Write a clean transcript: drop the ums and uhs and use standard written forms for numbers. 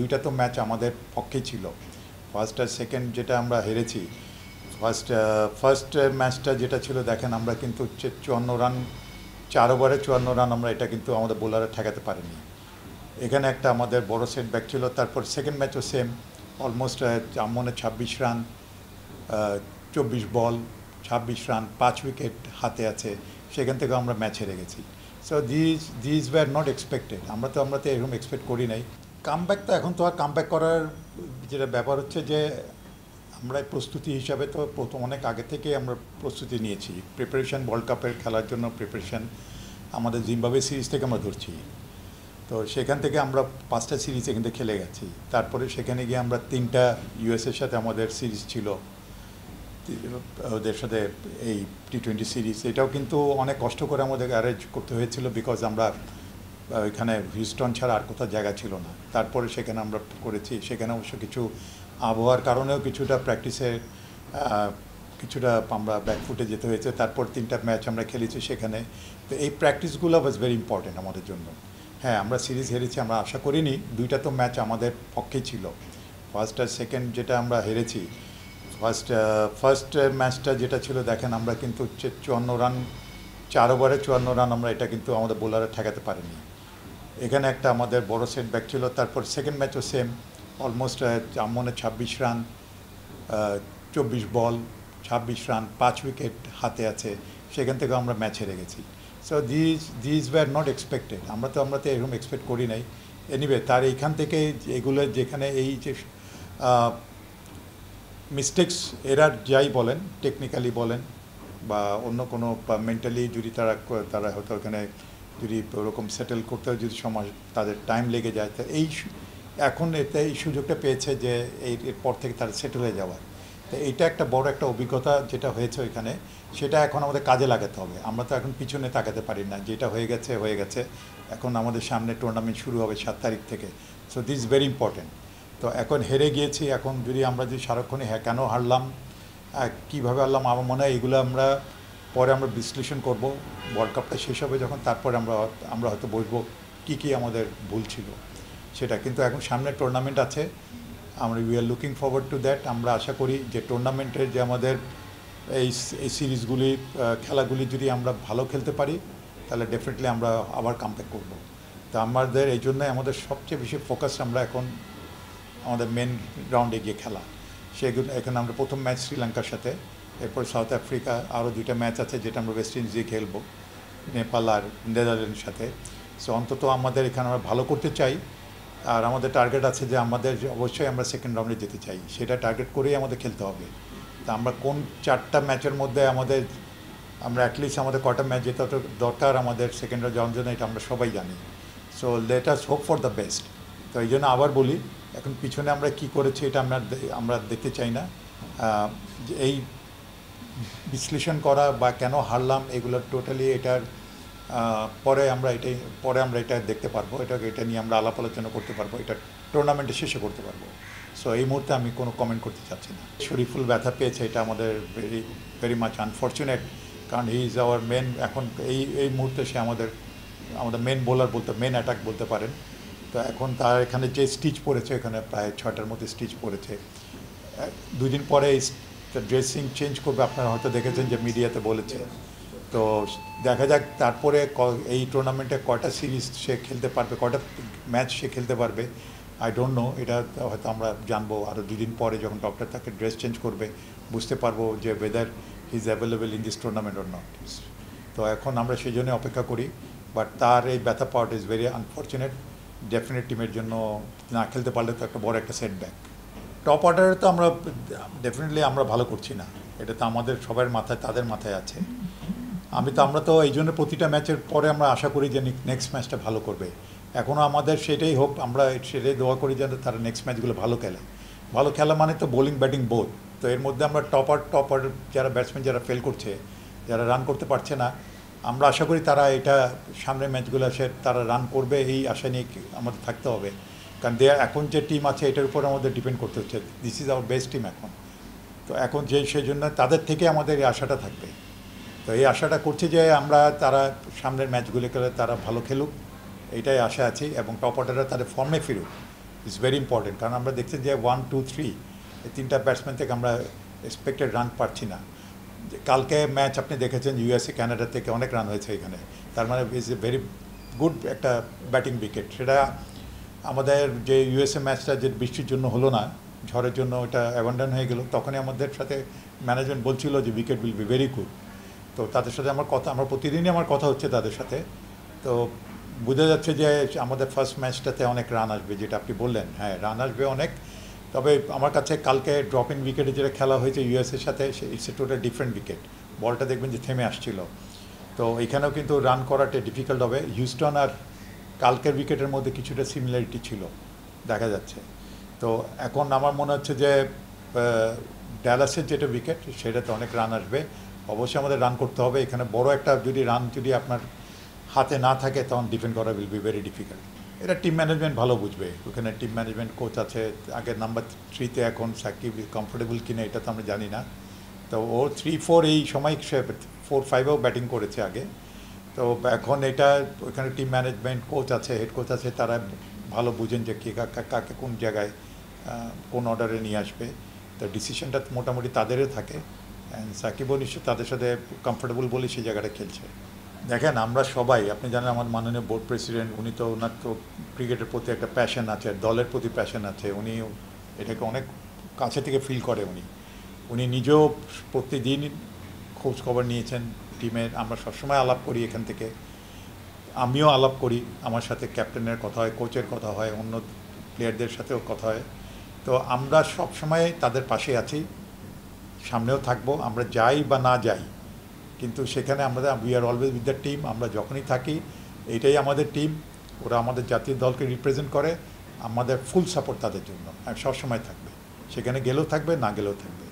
দুইটা তো ম্যাচ আমাদের পক্ষে ছিল। ফার্স্ট আর সেকেন্ড যেটা আমরা হেরেছি, ফার্স্ট ম্যাচটা যেটা ছিল দেখেন আমরা কিন্তু 54 রান, 4 ওভারে 54 রান আমরা এটা কিন্তু আমাদের বোলাররা ঠেকাতে পারেনি। এখানে একটা আমাদের বড় সেটব্যাক ছিল। তারপর সেকেন্ড ম্যাচও সেম, অলমোস্ট মনে 26 রান, 24 বল, 26 রান, 5 উইকেট হাতে আছে, সেখান থেকে আমরা ম্যাচ হেরে গেছি। So these wire not expected. আমরা তো এরকম এক্সপেক্ট করি নাই। কামব্যাক তো এখন তো আর কামব্যাক করার যেটা ব্যাপার হচ্ছে যে আমরা প্রস্তুতি হিসাবে তো প্রথম অনেক আগে থেকে আমরা প্রস্তুতি নিয়েছি। প্রিপারেশন, ওয়ার্ল্ড কাপের খেলার জন্য প্রিপারেশন আমাদের জিম্বাবুয়ে সিরিজ থেকে আমরা ধরছি। তো সেখান থেকে আমরা 5টা সিরিজ এখান থেকে খেলে গেছি। তারপরে সেখানে গিয়ে আমরা 3টা ইউএসের সাথে আমাদের সিরিজ ছিল, ওদের সাথে এই T20 সিরিজ। এটাও কিন্তু অনেক কষ্ট করে আমাদের অ্যারেঞ্জ করতে হয়েছিল, বিকজ আমরা ওইখানে হিউস্টন ছাড়া আর কোথাও জায়গা ছিল না। তারপরে সেখানে আমরা করেছি। সেখানে অবশ্য কিছু আবহাওয়ার কারণেও কিছুটা প্র্যাকটিসে কিছুটা আমরা ব্যাকফুটে যেতে হয়েছে। তারপর 3টা ম্যাচ আমরা খেলেছি সেখানে। তো এই প্র্যাকটিসগুলো ওয়াজ ভেরি ইম্পর্টেন্ট আমাদের জন্য। হ্যাঁ, আমরা সিরিজ হেরেছি, আমরা আশা করিনি। দুইটা তো ম্যাচ আমাদের পক্ষেই ছিল। ফার্স্ট আর সেকেন্ড যেটা আমরা হেরেছি, ফার্স্ট ম্যাচটা যেটা ছিল দেখেন আমরা কিন্তু 54 রান, 4 ওভারে 54 রান আমরা এটা কিন্তু আমাদের বোলাররা ঠেকাতে পারেনি। এখানে একটা আমাদের বড় সেটব্যাক ছিল। তারপর সেকেন্ড ম্যাচও সেম, অলমোস্ট মনে 26 রান, 24 বল, 26 রান, 5 উইকেট হাতে আছে, সেখান থেকে আমরা ম্যাচ হেরে গেছি। So these wire not expected. আমরা তো এরকম এক্সপেক্ট করি নাই। এনিওয়ে, তার এইখান থেকে এগুলো যেখানে এই যে মিস্টেক্স, এরার যাই বলেন, টেকনিক্যালি বলেন বা অন্য কোনো মেন্টালি যদি তারা হয়তো ওখানে যদি ওরকম সেটেল করতে যদি সময় তাদের টাইম লেগে যায়, তো এখন এতে এই সুযোগটা পেয়েছে যে এরপর থেকে তারা সেটেল হয়ে যাওয়ার। তো এইটা একটা বড় একটা অভিজ্ঞতা যেটা হয়েছে ওইখানে, সেটা এখন আমাদের কাজে লাগাতে হবে। আমরা তো এখন পিছনে তাকাতে পারি না, যেটা হয়ে গেছে। এখন আমাদের সামনে টুর্নামেন্ট শুরু হবে 7 তারিখ থেকে। So this is very important. তো এখন হেরে গিয়েছি, এখন যদি আমরা সারাক্ষণই কেন হারলাম, কীভাবে হারলাম, আমার মনে হয় এগুলো পরে আমরা বিশ্লেষণ করব। ওয়ার্ল্ড কাপটা শেষ হবে যখন, তারপরে আমরা হয়তো বসবো কী আমাদের ভুল ছিল সেটা। কিন্তু এখন সামনে টুর্নামেন্ট আছে, আমরা we are looking forward to that. আমরা আশা করি যে টুর্নামেন্টের যে আমাদের এই সিরিজগুলি, খেলাগুলি যদি আমরা ভালো খেলতে পারি, তাহলে ডেফিনেটলি আমরা আবার কামব্যাক করব। তো আমাদের এই জন্যই আমাদের সবচেয়ে বেশি ফোকাস আমরা এখন আমাদের মেন রাউন্ডে গিয়ে খেলা। সেগুলো এখানে আমরা প্রথম ম্যাচ শ্রীলঙ্কার সাথে, এরপর সাউথ আফ্রিকা, আরও 2টা ম্যাচ আছে যেটা আমরা ওয়েস্ট ইন্ডিজ দিয়ে খেলবো, নেপাল আর নেদারল্যান্ডের সাথে। সো অন্তত আমাদের এখানে আমরা ভালো করতে চাই। আর আমাদের টার্গেট আছে যে অবশ্যই আমরা সেকেন্ড রাউন্ডে যেতে চাই, সেটা টার্গেট করেই আমাদের খেলতে হবে। তা আমরা কোন 4টা ম্যাচের মধ্যে আমরা অ্যাটলিস্ট আমাদের কটা ম্যাচ যেতে দরকার আমাদের সেকেন্ড রাউন্ড যাওয়ার জন্য, এটা আমরা সবাই জানি। So let us hope for the best. তো এই জন্য আবার বলি, এখন পিছনে আমরা কি করেছি এটা আমরা দেখতে চাই না। এই বিশ্লেষণ করা বা কেন হারলাম এগুলো টোটালি এটার পরে আমরা এটা দেখতে পারবো। এটা নিয়ে আমরা আলাপ আলোচনা করতে পারবো, এটা টুর্নামেন্টে শেষে করতে পারবো। সো এই মুহূর্তে আমি কোনো কমেন্ট করতে চাচ্ছি না। শরীফুল ব্যথা পেয়েছে, এটা আমাদের ভেরি মাচ আনফর্চুনেট, কারণ হি ইজ আওয়ার মেন। এখন এই মুহূর্তে সে আমাদের মেন বোলার মেন অ্যাটাক বলতে পারেন। তো এখন তার এখানে যে স্টিচ পড়েছে, এখানে প্রায় 6টার মধ্যে স্টিচ পড়েছে। 2 দিন পরে ড্রেসিং চেঞ্জ করবে, আপনারা হয়তো দেখেছেন যে মিডিয়াতে বলেছে। তো দেখা যাক তারপরে এই টুর্নামেন্টে কয়টা সিরিজ সে খেলতে পারবে, কয়টা ম্যাচ সে খেলতে পারবে, আই ডোন্ট নো। এটা হয়তো আমরা জানবো আরও 2 দিন পরে, যখন ডক্টর তাকে ড্রেস চেঞ্জ করবে, বুঝতে পারবো যে whether he is available in this tournament or not. তো এখন আমরা সেই জন্য অপেক্ষা করি। বাট তার এই ব্যথা পাওয়াটা ইজ ভেরি আনফর্চুনেট। ডেফিনেট টিমের জন্য না খেলতে পারলে তো একটা বড় একটা সেটব্যাক। টপ অর্ডারে তো আমরা ডেফিনেটলি আমরা ভালো করছি না, এটা তো আমাদের সবার মাথায়, তাদের মাথায় আছে। আমরা তো এই জন্য প্রতিটা ম্যাচের পরে আমরা আশা করি যে নেক্সট ম্যাচটা ভালো করবে। এখনও আমাদের সেটাই হোপ, আমরা সেটাই দোয়া করি যেন তারা নেক্সট ম্যাচগুলো ভালো খেলা মানে তো বোলিং ব্যাটিং বোথ। তো এর মধ্যে আমরা টপার যারা ব্যাটসম্যান যারা ফেল করছে, যারা রান করতে পারছে না, আমরা আশা করি তারা এটা সামনের ম্যাচগুলো তারা রান করবে, এই আশা নিয়ে আমাদের থাকতে হবে। কারণ এখন যে টিম আছে এটার উপর আমাদের ডিপেন্ড করতে হচ্ছে। This is our best team এখন। তো এখন সেই জন্য তাদের থেকে আমাদের এই আশাটা থাকবে। তো এই আশাটা করছি যে তারা সামনের ম্যাচগুলো খেলে তারা ভালো খেলুক, এইটাই আশা আছি। এবং টপ অর্ডাররা তাদের ফর্মে ফিরুক, ইটস ভেরি ইম্পর্টেন্ট, কারণ আমরা দেখছি যে 1, 2, 3 এই তিনটা ব্যাটসম্যান থেকে আমরা এক্সপেক্টেড রান পাচ্ছি না। কালকে ম্যাচ আপনি দেখেছেন ইউএসএ কানাডা থেকে অনেক রান হয়েছে এখানে, তার মানে ইজ এ ভেরি গুড একটা ব্যাটিং উইকেট। সেটা আমাদের যে ইউএসএ ম্যাচটা যে বৃষ্টির জন্য হলো না, ঝড়ের জন্য ওটা অ্যাবান্ডন হয়ে গেল, তখনই আমাদের সাথে ম্যানেজমেন্ট বলছিল যে wicket will be very good. তো তাদের সাথে আমার প্রতিদিনই আমার কথা হচ্ছে তাদের সাথে। তো বোঝা যাচ্ছে যে আমাদের ফার্স্ট ম্যাচটাতে অনেক রান আসবে, যেটা আপনি বললেন, হ্যাঁ রান আসবে অনেক। তবে আমার কাছে কালকে ড্রপ ইন উইকেটে যেটা খেলা হয়েছে ইউএসএর সাথে, it's a total different wicket. বলটা দেখবেন যে থেমে আসছিল, তো এখানেও কিন্তু রান করাটা ডিফিকাল্ট হবে। হিউস্টন আর কালকের উইকেটের মধ্যে কিছুটা সিমিলারিটি ছিল দেখা যাচ্ছে। তো এখন আমার মনে হচ্ছে যে ড্যালাসের যেটা উইকেট সেটাতে অনেক রান আসবে, অবশ্যই আমাদের রান করতে হবে এখানে। বড় একটা রান যদি আপনার হাতে না থাকে তখন ডিফেন্ড করা উইল বি ভেরি ডিফিকাল্ট। এটা টিম ম্যানেজমেন্ট ভালো বুঝবে, ওখানে টিম ম্যানেজমেন্ট কোচ আছে। আগের নাম্বার 3-তে এখন সাকিব কমফোর্টেবল কিনা এটা তো আমরা জানি না। তো ও 3-4 এই সময় 4-5-এও ব্যাটিং করেছে আগে। তো এখন এটা ওইখানে টিম ম্যানেজমেন্ট কোচ আছে, হেড কোচ আছে, তারা ভালো বুঝেন যে কে কাকে কোন জায়গায় কোন অর্ডারে নিয়ে আসবে। তো ডিসিশনটা মোটামুটি তাদেরও থাকে, অ্যান্ড সাকিবও নিশ্চয় তাদের সাথে কমফোর্টেবল বলে সেই জায়গাটা খেলছে। দেখেন আমরা সবাই, আপনি জানেন আমার মাননীয় বোর্ড প্রেসিডেন্ট, উনি তো ওনার তো ক্রিকেটের প্রতি একটা প্যাশন আছে, দলের প্রতি প্যাশন আছে, উনি এটাকে অনেক কাছে থেকে ফিল করে। উনি নিজেও প্রতিদিন খোঁজ খবর নিয়েছেন টিমের। আমরা সবসময় আলাপ করি এখান থেকে, আমিও আলাপ করি, আমার সাথে ক্যাপ্টেনের কথা হয়, কোচের কথা হয়, অন্য প্লেয়ারদের সাথেও কথা হয়। তো আমরা সবসময় তাদের পাশে আছি, সামনেও থাকবো, আমরা যাই বা না যাই, কিন্তু সেখানে we are always with the team. আমরা যখনই থাকি এইটাই আমাদের টিম, ওরা আমাদের জাতীয় দলকে রিপ্রেজেন্ট করে, আমাদের ফুল সাপোর্ট তাদের জন্য সবসময় থাকবে, সেখানে গেলেও থাকবে, না গেলেও থাকবে।